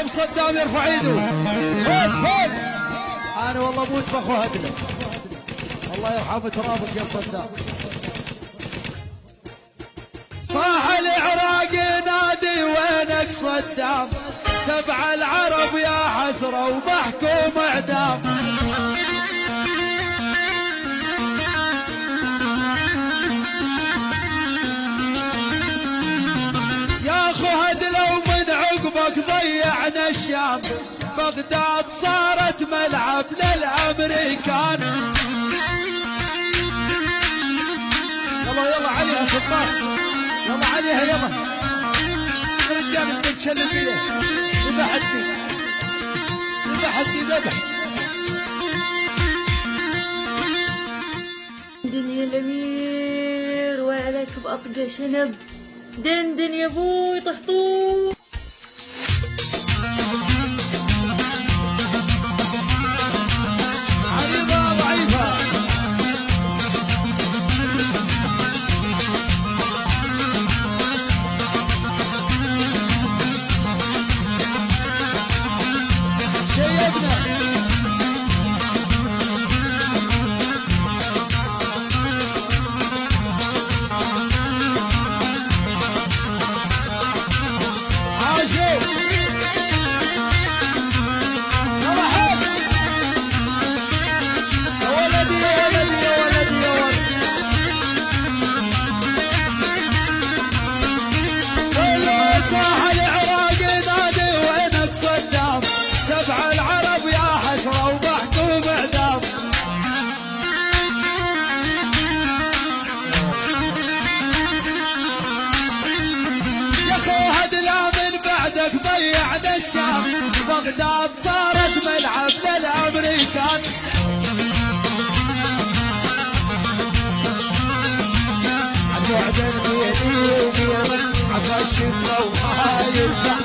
عم صدام يرفع ايده. فوق فوق. انا والله اموت باخو هدله. الله يرحم ترابك يا صدام. صاح العراق نادي وينك صدام، سبع العرب يا حسره ومحكوم اعدام. يا اخو هدله ومن عقبك ضيعنا الشام، بغداد صارت ملعب للامريكان. يلا يلا عليها صدام، يلا عليها يلا. الرجال اللي بتشلم فيه ذبحتني ذبحتني ذبح. دن يا الامير وعليك باطقى شنب. دندن يا ابوي طحطوح. عريضة ضعيفة. ضيعنا الشام، بغداد صارت ملعب للامريكان. عبد الميلي وميمن عفا الشفه وما ينفع.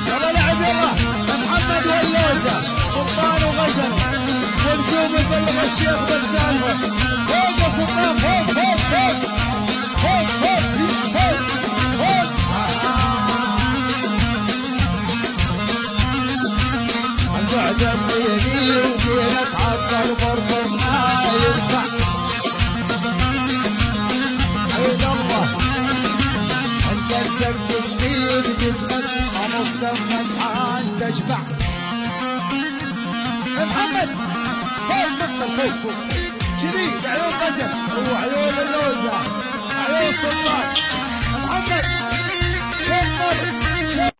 يلا لعب يلا محمد واللوزه سلطان وغزل ونسوم يبلغ الشيخ بالسالفه. فوق يا سلطان فوق فوق فوق فوق فوق فوق فوق. البعد الطيني وبينك عطل برضه ما ينفع. عيد الله انت مسكت سنين جسمك خمس دمك عن تشبع. محمد فوق فوق فوق كذي بعيون غزل.